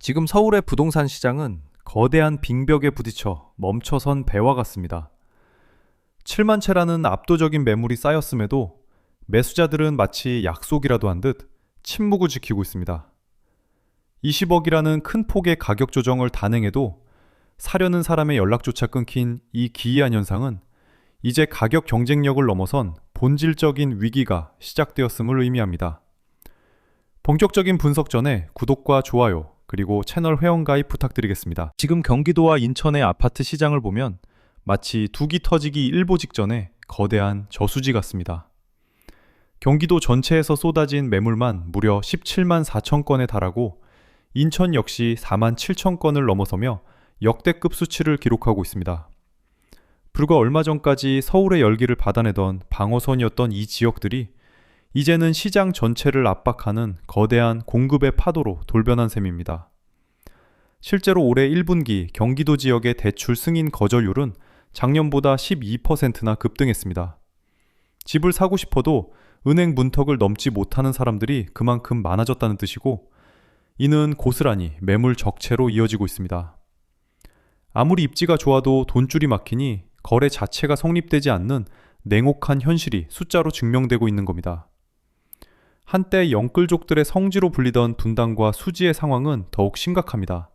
지금 서울의 부동산 시장은 거대한 빙벽에 부딪혀 멈춰선 배와 같습니다. 7만 채라는 압도적인 매물이 쌓였음에도 매수자들은 마치 약속이라도 한 듯 침묵을 지키고 있습니다. 20억이라는 큰 폭의 가격 조정을 단행해도 사려는 사람의 연락조차 끊긴 이 기이한 현상은 이제 가격 경쟁력을 넘어선 본질적인 위기가 시작되었음을 의미합니다. 본격적인 분석 전에 구독과 좋아요 그리고 채널 회원가입 부탁드리겠습니다. 지금 경기도와 인천의 아파트 시장을 보면 마치 둑이 터지기 일보 직전에 거대한 저수지 같습니다. 경기도 전체에서 쏟아진 매물만 무려 17만 4천 건에 달하고 인천 역시 4만 7천 건을 넘어서며 역대급 수치를 기록하고 있습니다. 불과 얼마 전까지 서울의 열기를 받아내던 방어선이었던 이 지역들이 이제는 시장 전체를 압박하는 거대한 공급의 파도로 돌변한 셈입니다. 실제로 올해 1분기 경기도 지역의 대출 승인 거절률은 작년보다 12%나 급등했습니다. 집을 사고 싶어도 은행 문턱을 넘지 못하는 사람들이 그만큼 많아졌다는 뜻이고, 이는 고스란히 매물 적체로 이어지고 있습니다. 아무리 입지가 좋아도 돈줄이 막히니 거래 자체가 성립되지 않는 냉혹한 현실이 숫자로 증명되고 있는 겁니다. 한때 영끌족들의 성지로 불리던 분당과 수지의 상황은 더욱 심각합니다.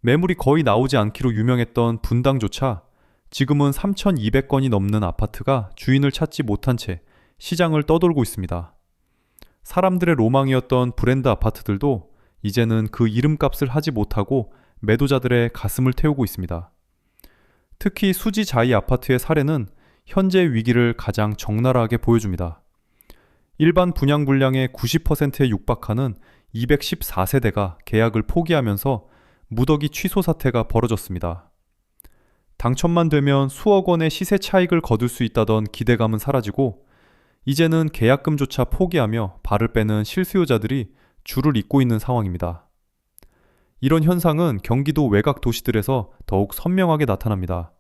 매물이 거의 나오지 않기로 유명했던 분당조차 지금은 3,200건이 넘는 아파트가 주인을 찾지 못한 채 시장을 떠돌고 있습니다. 사람들의 로망이었던 브랜드 아파트들도 이제는 그 이름값을 하지 못하고 매도자들의 가슴을 태우고 있습니다. 특히 수지 자이 아파트의 사례는 현재 위기를 가장 적나라하게 보여줍니다. 일반 분양 물량의 90%에 육박하는 214세대가 계약을 포기하면서 무더기 취소 사태가 벌어졌습니다. 당첨만 되면 수억 원의 시세 차익을 거둘 수 있다던 기대감은 사라지고 이제는 계약금조차 포기하며 발을 빼는 실수요자들이 줄을 잇고 있는 상황입니다. 이런 현상은 경기도 외곽 도시들에서 더욱 선명하게 나타납니다.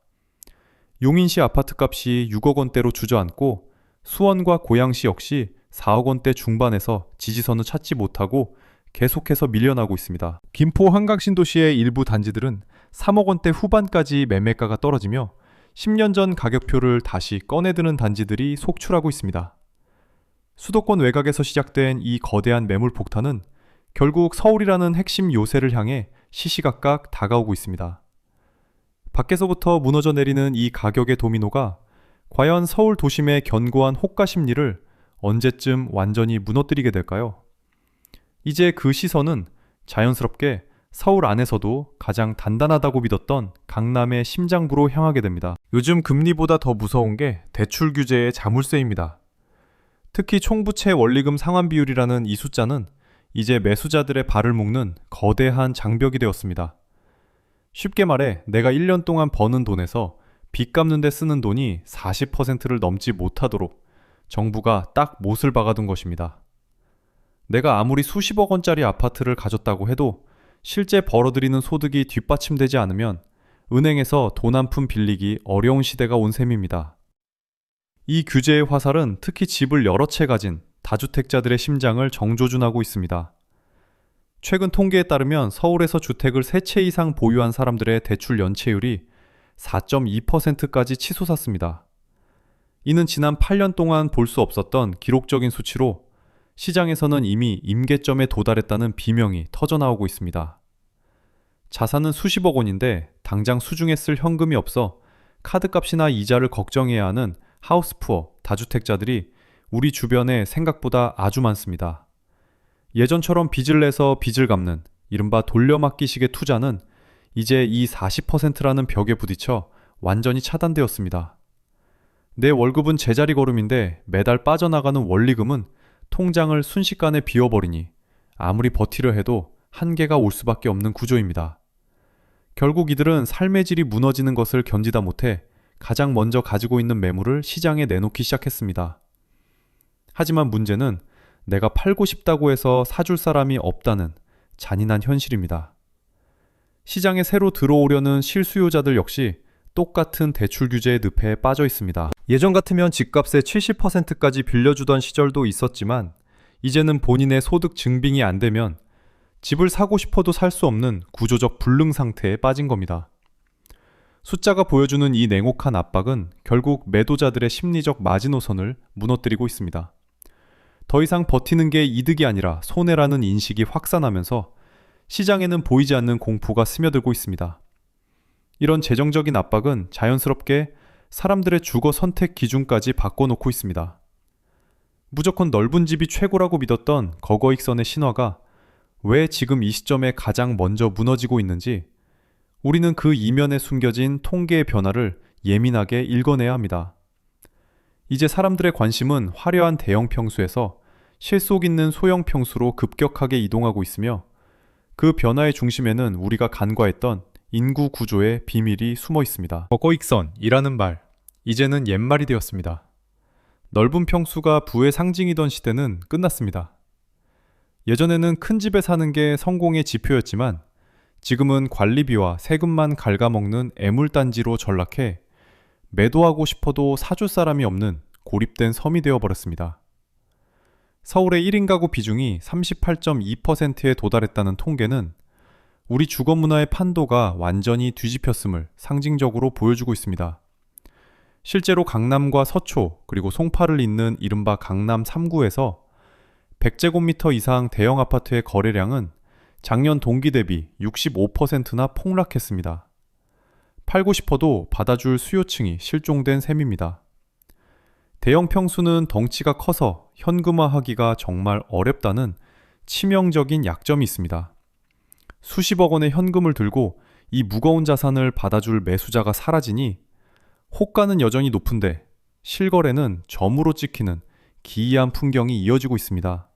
용인시 아파트값이 6억 원대로 주저앉고 수원과 고양시 역시 4억 원대 중반에서 지지선을 찾지 못하고 계속해서 밀려나고 있습니다. 김포 한강신도시의 일부 단지들은 3억 원대 후반까지 매매가가 떨어지며 10년 전 가격표를 다시 꺼내드는 단지들이 속출하고 있습니다. 수도권 외곽에서 시작된 이 거대한 매물 폭탄은 결국 서울이라는 핵심 요새를 향해 시시각각 다가오고 있습니다. 밖에서부터 무너져 내리는 이 가격의 도미노가 과연 서울 도심의 견고한 호가 심리를 언제쯤 완전히 무너뜨리게 될까요? 이제 그 시선은 자연스럽게 서울 안에서도 가장 단단하다고 믿었던 강남의 심장부로 향하게 됩니다. 요즘 금리보다 더 무서운 게 대출 규제의 자물쇠입니다. 특히 총부채 원리금 상환 비율이라는 이 숫자는 이제 매수자들의 발을 묶는 거대한 장벽이 되었습니다. 쉽게 말해 내가 1년 동안 버는 돈에서 빚 갚는 데 쓰는 돈이 40%를 넘지 못하도록 정부가 딱 못을 박아둔 것입니다. 내가 아무리 수십억 원짜리 아파트를 가졌다고 해도 실제 벌어들이는 소득이 뒷받침되지 않으면 은행에서 돈 한 푼 빌리기 어려운 시대가 온 셈입니다. 이 규제의 화살은 특히 집을 여러 채 가진 다주택자들의 심장을 정조준하고 있습니다. 최근 통계에 따르면 서울에서 주택을 3채 이상 보유한 사람들의 대출 연체율이 4.2%까지 치솟았습니다. 이는 지난 8년 동안 볼 수 없었던 기록적인 수치로 시장에서는 이미 임계점에 도달했다는 비명이 터져나오고 있습니다. 자산은 수십억 원인데 당장 수중에 쓸 현금이 없어 카드값이나 이자를 걱정해야 하는 하우스푸어, 다주택자들이 우리 주변에 생각보다 아주 많습니다. 예전처럼 빚을 내서 빚을 갚는 이른바 돌려막기식의 투자는 이제 이 40%라는 벽에 부딪혀 완전히 차단되었습니다. 내 월급은 제자리 걸음인데 매달 빠져나가는 원리금은 통장을 순식간에 비워버리니 아무리 버티려 해도 한계가 올 수밖에 없는 구조입니다. 결국 이들은 삶의 질이 무너지는 것을 견디다 못해 가장 먼저 가지고 있는 매물을 시장에 내놓기 시작했습니다. 하지만 문제는 내가 팔고 싶다고 해서 사줄 사람이 없다는 잔인한 현실입니다. 시장에 새로 들어오려는 실수요자들 역시 똑같은 대출 규제의 늪에 빠져 있습니다. 예전 같으면 집값의 70%까지 빌려주던 시절도 있었지만 이제는 본인의 소득 증빙이 안 되면 집을 사고 싶어도 살 수 없는 구조적 불능 상태에 빠진 겁니다. 숫자가 보여주는 이 냉혹한 압박은 결국 매도자들의 심리적 마지노선을 무너뜨리고 있습니다. 더 이상 버티는 게 이득이 아니라 손해라는 인식이 확산하면서 시장에는 보이지 않는 공포가 스며들고 있습니다. 이런 재정적인 압박은 자연스럽게 사람들의 주거 선택 기준까지 바꿔놓고 있습니다. 무조건 넓은 집이 최고라고 믿었던 거거익선의 신화가 왜 지금 이 시점에 가장 먼저 무너지고 있는지 우리는 그 이면에 숨겨진 통계의 변화를 예민하게 읽어내야 합니다. 이제 사람들의 관심은 화려한 대형 평수에서 실속 있는 소형 평수로 급격하게 이동하고 있으며 그 변화의 중심에는 우리가 간과했던 인구 구조의 비밀이 숨어 있습니다. 거거익선이라는 말, 이제는 옛말이 되었습니다. 넓은 평수가 부의 상징이던 시대는 끝났습니다. 예전에는 큰 집에 사는 게 성공의 지표였지만 지금은 관리비와 세금만 갉아먹는 애물단지로 전락해 매도하고 싶어도 사줄 사람이 없는 고립된 섬이 되어버렸습니다. 서울의 1인 가구 비중이 38.2%에 도달했다는 통계는 우리 주거 문화의 판도가 완전히 뒤집혔음을 상징적으로 보여주고 있습니다. 실제로 강남과 서초 그리고 송파를 잇는 이른바 강남 3구에서 100제곱미터 이상 대형 아파트의 거래량은 작년 동기 대비 65%나 폭락했습니다. 팔고 싶어도 받아줄 수요층이 실종된 셈입니다. 대형 평수는 덩치가 커서 현금화하기가 정말 어렵다는 치명적인 약점이 있습니다. 수십억 원의 현금을 들고 이 무거운 자산을 받아줄 매수자가 사라지니 호가는 여전히 높은데 실거래는 점으로 찍히는 기이한 풍경이 이어지고 있습니다.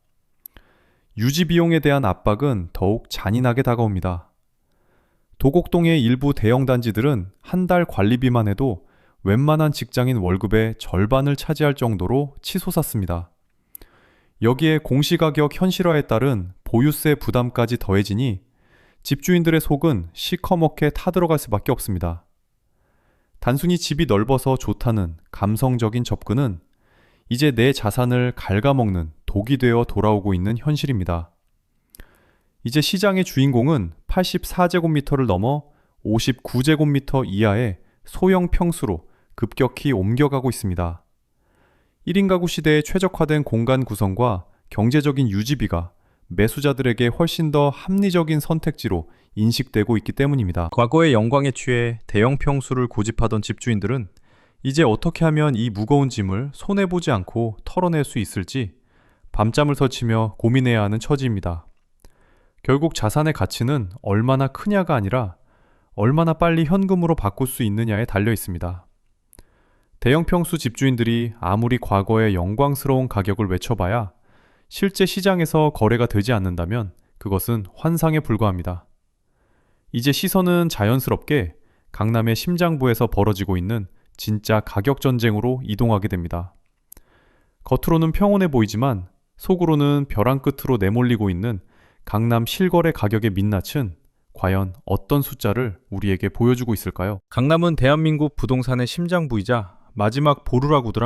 유지 비용에 대한 압박은 더욱 잔인하게 다가옵니다. 도곡동의 일부 대형 단지들은 한 달 관리비만 해도 웬만한 직장인 월급의 절반을 차지할 정도로 치솟았습니다. 여기에 공시가격 현실화에 따른 보유세 부담까지 더해지니 집주인들의 속은 시커멓게 타들어갈 수밖에 없습니다. 단순히 집이 넓어서 좋다는 감성적인 접근은 이제 내 자산을 갉아먹는 독이 되어 돌아오고 있는 현실입니다. 이제 시장의 주인공은 84제곱미터를 넘어 59제곱미터 이하의 소형 평수로 급격히 옮겨가고 있습니다. 1인 가구 시대에 최적화된 공간 구성과 경제적인 유지비가 매수자들에게 훨씬 더 합리적인 선택지로 인식되고 있기 때문입니다. 과거의 영광에 취해 대형 평수를 고집하던 집주인들은 이제 어떻게 하면 이 무거운 짐을 손해보지 않고 털어낼 수 있을지 밤잠을 설치며 고민해야 하는 처지입니다. 결국 자산의 가치는 얼마나 크냐가 아니라 얼마나 빨리 현금으로 바꿀 수 있느냐에 달려 있습니다. 대형 평수 집주인들이 아무리 과거의 영광스러운 가격을 외쳐봐야 실제 시장에서 거래가 되지 않는다면 그것은 환상에 불과합니다. 이제 시선은 자연스럽게 강남의 심장부에서 벌어지고 있는 진짜 가격 전쟁으로 이동하게 됩니다. 겉으로는 평온해 보이지만 속으로는 벼랑 끝으로 내몰리고 있는 강남 실거래 가격의 민낯은 과연 어떤 숫자를 우리에게 보여주고 있을까요? 강남은 대한민국 부동산의 심장부이자 마지막 보루라고들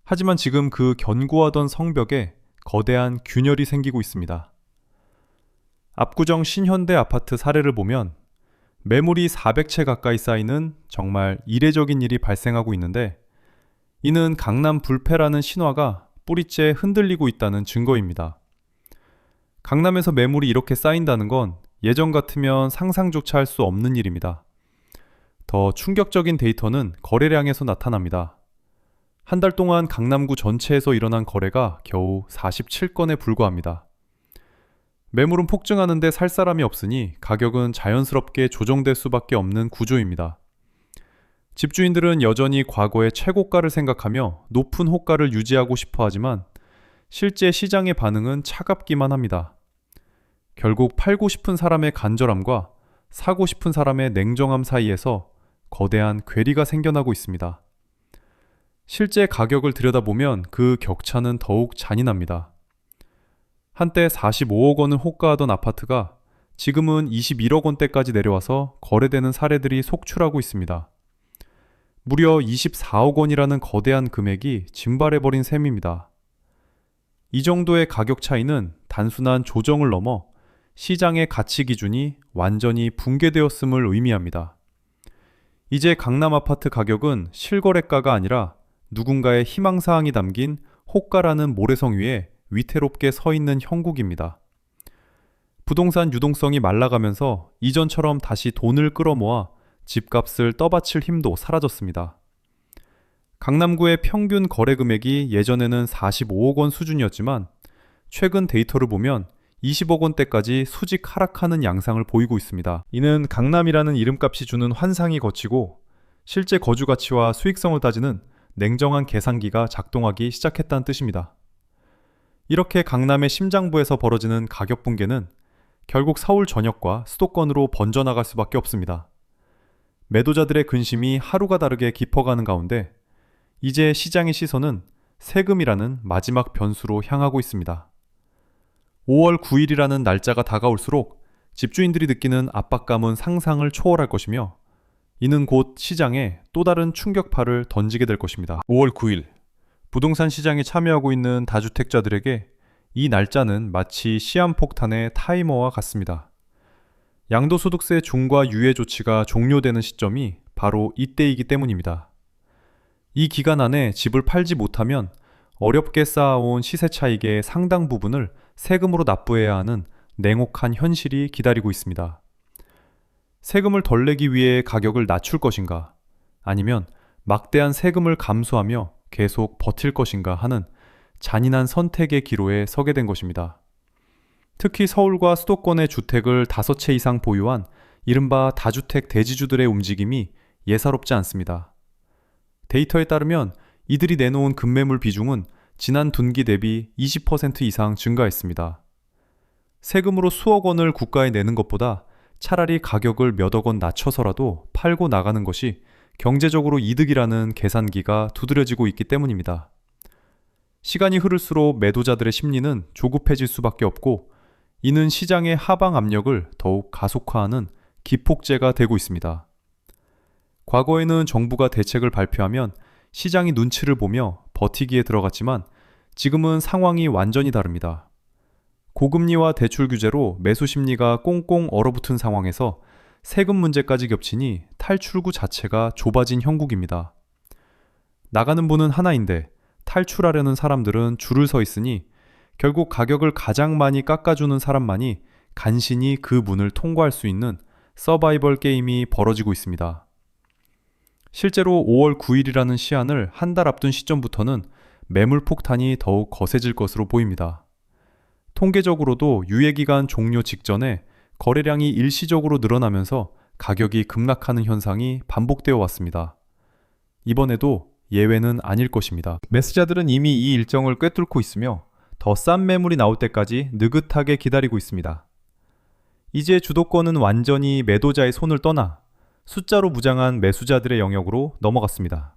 하지만 지금 그 견고하던 성벽에 거대한 균열이 생기고 있습니다. 압구정 신현대 아파트 사례를 보면 매물이 400채 가까이 쌓이는 정말 이례적인 일이 발생하고 있는데 이는 강남 불패라는 신화가 뿌리째 흔들리고 있다는 증거입니다. 강남에서 매물이 이렇게 쌓인다는 건 예전 같으면 상상조차 할 수 없는 일입니다. 더 충격적인 데이터는 거래량에서 나타납니다. 한 달 동안 강남구 전체에서 일어난 거래가 겨우 47건에 불과합니다. 매물은 폭증하는데 살 사람이 없으니 가격은 자연스럽게 조정될 수밖에 없는 구조입니다. 집주인들은 여전히 과거의 최고가를 생각하며 높은 호가를 유지하고 싶어 하지만 실제 시장의 반응은 차갑기만 합니다. 결국 팔고 싶은 사람의 간절함과 사고 싶은 사람의 냉정함 사이에서 거대한 괴리가 생겨나고 있습니다. 실제 가격을 들여다보면 그 격차는 더욱 잔인합니다. 한때 45억 원을 호가하던 아파트가 지금은 21억 원대까지 내려와서 거래되는 사례들이 속출하고 있습니다. 무려 24억 원이라는 거대한 금액이 증발해버린 셈입니다. 이 정도의 가격 차이는 단순한 조정을 넘어 시장의 가치 기준이 완전히 붕괴되었음을 의미합니다. 이제 강남 아파트 가격은 실거래가가 아니라 누군가의 희망사항이 담긴 호가라는 모래성 위에 위태롭게 서 있는 형국입니다. 부동산 유동성이 말라가면서 이전처럼 다시 돈을 끌어모아 집값을 떠받칠 힘도 사라졌습니다. 강남구의 평균 거래 금액이 예전에는 45억 원 수준이었지만 최근 데이터를 보면 20억 원대까지 수직 하락하는 양상을 보이고 있습니다. 이는 강남이라는 이름값이 주는 환상이 거치고 실제 거주 가치와 수익성을 따지는 냉정한 계산기가 작동하기 시작했다는 뜻입니다. 이렇게 강남의 심장부에서 벌어지는 가격 붕괴는 결국 서울 전역과 수도권으로 번져나갈 수밖에 없습니다. 매도자들의 근심이 하루가 다르게 깊어가는 가운데 이제 시장의 시선은 세금이라는 마지막 변수로 향하고 있습니다. 5월 9일이라는 날짜가 다가올수록 집주인들이 느끼는 압박감은 상상을 초월할 것이며 이는 곧 시장에 또 다른 충격파를 던지게 될 것입니다. 5월 9일, 부동산 시장에 참여하고 있는 다주택자들에게 이 날짜는 마치 시한폭탄의 타이머와 같습니다. 양도소득세 중과 유예 조치가 종료되는 시점이 바로 이때이기 때문입니다. 이 기간 안에 집을 팔지 못하면 어렵게 쌓아온 시세 차익의 상당 부분을 세금으로 납부해야 하는 냉혹한 현실이 기다리고 있습니다. 세금을 덜 내기 위해 가격을 낮출 것인가, 아니면 막대한 세금을 감수하며 계속 버틸 것인가 하는 잔인한 선택의 기로에 서게 된 것입니다. 특히 서울과 수도권의 주택을 5채 이상 보유한 이른바 다주택 대지주들의 움직임이 예사롭지 않습니다. 데이터에 따르면 이들이 내놓은 급매물 비중은 지난 분기 대비 20% 이상 증가했습니다. 세금으로 수억 원을 국가에 내는 것보다 차라리 가격을 몇억 원 낮춰서라도 팔고 나가는 것이 경제적으로 이득이라는 계산기가 두드려지고 있기 때문입니다. 시간이 흐를수록 매도자들의 심리는 조급해질 수밖에 없고 이는 시장의 하방 압력을 더욱 가속화하는 기폭제가 되고 있습니다. 과거에는 정부가 대책을 발표하면 시장이 눈치를 보며 버티기에 들어갔지만 지금은 상황이 완전히 다릅니다. 고금리와 대출 규제로 매수 심리가 꽁꽁 얼어붙은 상황에서 세금 문제까지 겹치니 탈출구 자체가 좁아진 형국입니다. 나가는 문은 하나인데 탈출하려는 사람들은 줄을 서 있으니 결국 가격을 가장 많이 깎아주는 사람만이 간신히 그 문을 통과할 수 있는 서바이벌 게임이 벌어지고 있습니다. 실제로 5월 9일이라는 시한을 한 달 앞둔 시점부터는 매물 폭탄이 더욱 거세질 것으로 보입니다. 통계적으로도 유예기간 종료 직전에 거래량이 일시적으로 늘어나면서 가격이 급락하는 현상이 반복되어 왔습니다. 이번에도 예외는 아닐 것입니다. 매수자들은 이미 이 일정을 꿰뚫고 있으며 더 싼 매물이 나올 때까지 느긋하게 기다리고 있습니다. 이제 주도권은 완전히 매도자의 손을 떠나 숫자로 무장한 매수자들의 영역으로 넘어갔습니다.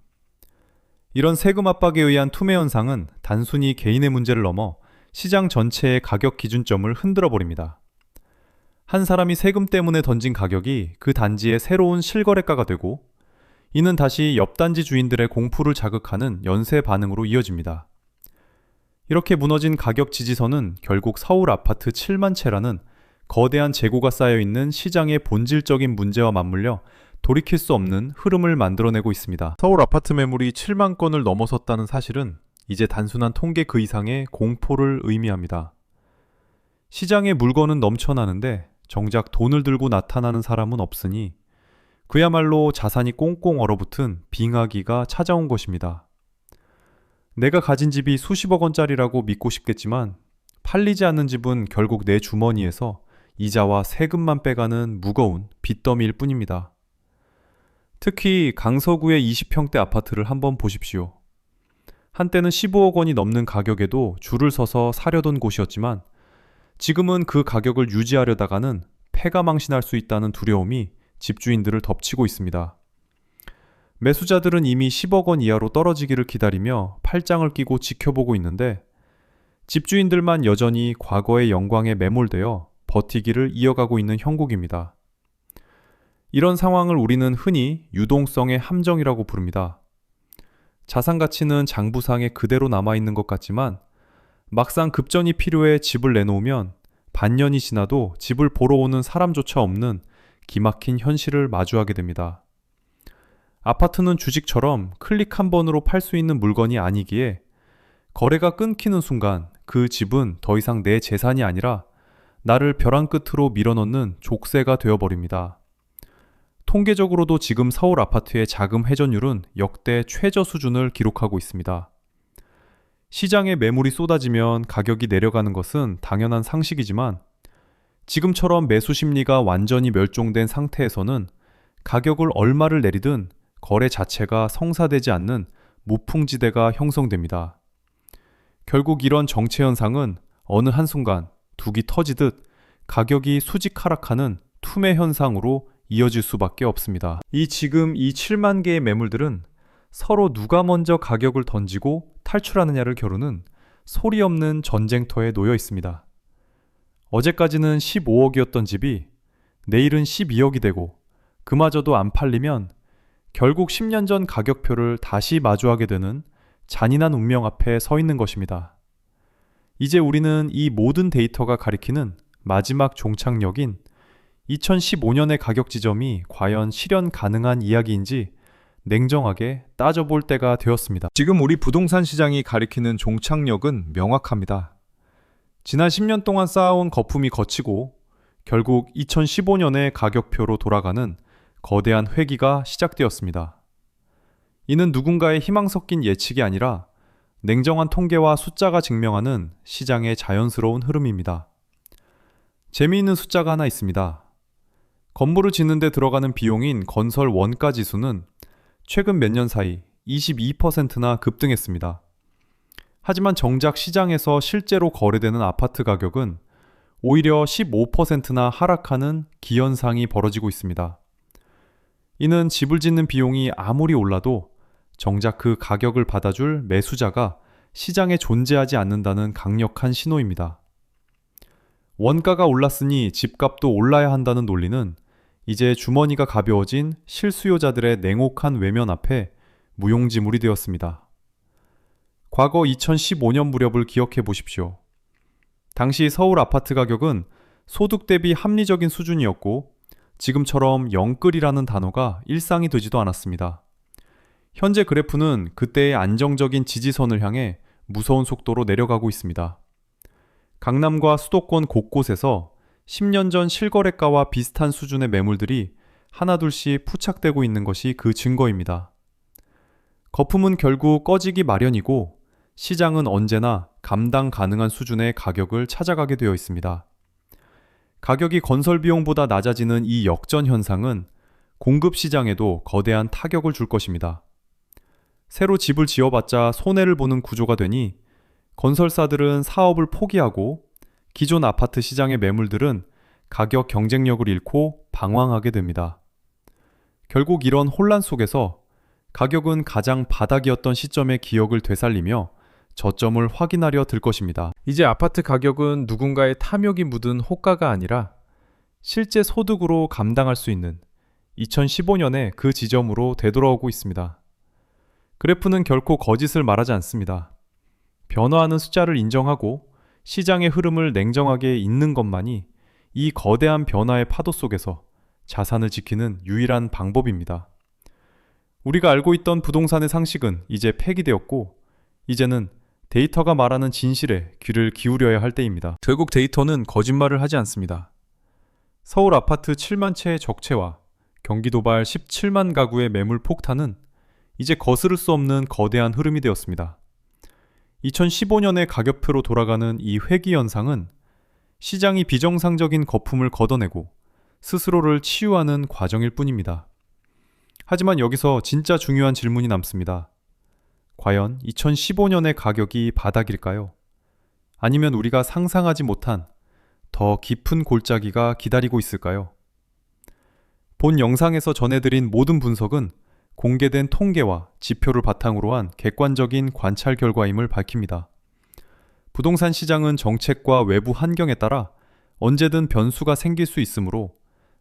이런 세금 압박에 의한 투매 현상은 단순히 개인의 문제를 넘어 시장 전체의 가격 기준점을 흔들어 버립니다. 한 사람이 세금 때문에 던진 가격이 그 단지의 새로운 실거래가가 되고 이는 다시 옆 단지 주인들의 공포를 자극하는 연쇄 반응으로 이어집니다. 이렇게 무너진 가격 지지선은 결국 서울 아파트 7만 채라는 거대한 재고가 쌓여있는 시장의 본질적인 문제와 맞물려 돌이킬 수 없는 흐름을 만들어내고 있습니다. 서울 아파트 매물이 7만 건을 넘어섰다는 사실은 이제 단순한 통계 그 이상의 공포를 의미합니다. 시장에 물건은 넘쳐나는데 정작 돈을 들고 나타나는 사람은 없으니 그야말로 자산이 꽁꽁 얼어붙은 빙하기가 찾아온 것입니다. 내가 가진 집이 수십억 원짜리라고 믿고 싶겠지만 팔리지 않는 집은 결국 내 주머니에서 이자와 세금만 빼가는 무거운 빚더미일 뿐입니다. 특히 강서구의 20평대 아파트를 한번 보십시오. 한때는 15억 원이 넘는 가격에도 줄을 서서 사려던 곳이었지만 지금은 그 가격을 유지하려다가는 폐가 망신할 수 있다는 두려움이 집주인들을 덮치고 있습니다. 매수자들은 이미 10억 원 이하로 떨어지기를 기다리며 팔짱을 끼고 지켜보고 있는데 집주인들만 여전히 과거의 영광에 매몰되어 버티기를 이어가고 있는 형국입니다. 이런 상황을 우리는 흔히 유동성의 함정이라고 부릅니다. 자산 가치는 장부상에 그대로 남아있는 것 같지만 막상 급전이 필요해 집을 내놓으면 반년이 지나도 집을 보러 오는 사람조차 없는 기막힌 현실을 마주하게 됩니다. 아파트는 주식처럼 클릭 한 번으로 팔 수 있는 물건이 아니기에 거래가 끊기는 순간 그 집은 더 이상 내 재산이 아니라 나를 벼랑 끝으로 밀어넣는 족쇄가 되어버립니다. 통계적으로도 지금 서울 아파트의 자금 회전율은 역대 최저 수준을 기록하고 있습니다. 시장에 매물이 쏟아지면 가격이 내려가는 것은 당연한 상식이지만 지금처럼 매수 심리가 완전히 멸종된 상태에서는 가격을 얼마를 내리든 거래 자체가 성사되지 않는 무풍지대가 형성됩니다. 결국 이런 정체 현상은 어느 한순간 둑이 터지듯 가격이 수직 하락하는 투매 현상으로 이어질 수밖에 없습니다. 지금 이 7만 개의 매물들은 서로 누가 먼저 가격을 던지고 탈출하느냐를 겨루는 소리 없는 전쟁터에 놓여 있습니다. 어제까지는 15억이었던 집이 내일은 12억이 되고 그마저도 안 팔리면 결국 10년 전 가격표를 다시 마주하게 되는 잔인한 운명 앞에 서 있는 것입니다. 이제 우리는 이 모든 데이터가 가리키는 마지막 종착역인 2015년의 가격 지점이 과연 실현 가능한 이야기인지 냉정하게 따져볼 때가 되었습니다. 지금 우리 부동산 시장이 가리키는 종착역은 명확합니다. 지난 10년 동안 쌓아온 거품이 걷히고 결국 2015년의 가격표로 돌아가는 거대한 회기가 시작되었습니다. 이는 누군가의 희망 섞인 예측이 아니라 냉정한 통계와 숫자가 증명하는 시장의 자연스러운 흐름입니다. 재미있는 숫자가 하나 있습니다. 건물을 짓는 데 들어가는 비용인 건설 원가 지수는 최근 몇 년 사이 22%나 급등했습니다. 하지만 정작 시장에서 실제로 거래되는 아파트 가격은 오히려 15%나 하락하는 기현상이 벌어지고 있습니다. 이는 집을 짓는 비용이 아무리 올라도 정작 그 가격을 받아줄 매수자가 시장에 존재하지 않는다는 강력한 신호입니다. 원가가 올랐으니 집값도 올라야 한다는 논리는 이제 주머니가 가벼워진 실수요자들의 냉혹한 외면 앞에 무용지물이 되었습니다. 과거 2015년 무렵을 기억해 보십시오. 당시 서울 아파트 가격은 소득 대비 합리적인 수준이었고 지금처럼 영끌이라는 단어가 일상이 되지도 않았습니다. 현재 그래프는 그때의 안정적인 지지선을 향해 무서운 속도로 내려가고 있습니다. 강남과 수도권 곳곳에서 10년 전 실거래가와 비슷한 수준의 매물들이 하나둘씩 포착되고 있는 것이 그 증거입니다. 거품은 결국 꺼지기 마련이고 시장은 언제나 감당 가능한 수준의 가격을 찾아가게 되어 있습니다. 가격이 건설 비용보다 낮아지는 이 역전 현상은 공급 시장에도 거대한 타격을 줄 것입니다. 새로 집을 지어봤자 손해를 보는 구조가 되니 건설사들은 사업을 포기하고 기존 아파트 시장의 매물들은 가격 경쟁력을 잃고 방황하게 됩니다. 결국 이런 혼란 속에서 가격은 가장 바닥이었던 시점의 기억을 되살리며 저점을 확인하려 들 것입니다. 이제 아파트 가격은 누군가의 탐욕이 묻은 호가가 아니라 실제 소득으로 감당할 수 있는 2015년의 그 지점으로 되돌아오고 있습니다. 그래프는 결코 거짓을 말하지 않습니다. 변화하는 숫자를 인정하고 시장의 흐름을 냉정하게 읽는 것만이 이 거대한 변화의 파도 속에서 자산을 지키는 유일한 방법입니다. 우리가 알고 있던 부동산의 상식은 이제 폐기되었고 이제는 데이터가 말하는 진실에 귀를 기울여야 할 때입니다. 결국 데이터는 거짓말을 하지 않습니다. 서울 아파트 7만 채의 적체와 경기 도발 17만 가구의 매물 폭탄은 이제 거스를 수 없는 거대한 흐름이 되었습니다. 2015년의 가격표로 돌아가는 이 회귀 현상은 시장이 비정상적인 거품을 걷어내고 스스로를 치유하는 과정일 뿐입니다. 하지만 여기서 진짜 중요한 질문이 남습니다. 과연 2015년의 가격이 바닥일까요? 아니면 우리가 상상하지 못한 더 깊은 골짜기가 기다리고 있을까요? 본 영상에서 전해드린 모든 분석은 공개된 통계와 지표를 바탕으로 한 객관적인 관찰 결과임을 밝힙니다. 부동산 시장은 정책과 외부 환경에 따라 언제든 변수가 생길 수 있으므로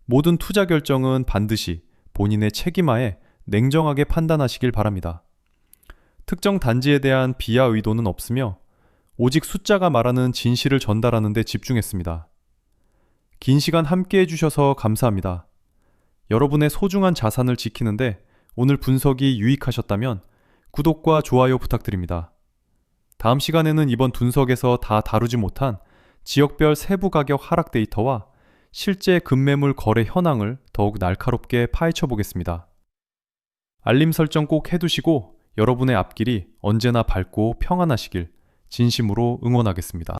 모든 투자 결정은 반드시 본인의 책임하에 냉정하게 판단하시길 바랍니다. 특정 단지에 대한 비하 의도는 없으며 오직 숫자가 말하는 진실을 전달하는 데 집중했습니다. 긴 시간 함께 해주셔서 감사합니다. 여러분의 소중한 자산을 지키는데 오늘 분석이 유익하셨다면 구독과 좋아요 부탁드립니다. 다음 시간에는 이번 분석에서 다 다루지 못한 지역별 세부 가격 하락 데이터와 실제 급매물 거래 현황을 더욱 날카롭게 파헤쳐 보겠습니다. 알림 설정 꼭 해두시고 여러분의 앞길이 언제나 밝고 평안하시길 진심으로 응원하겠습니다.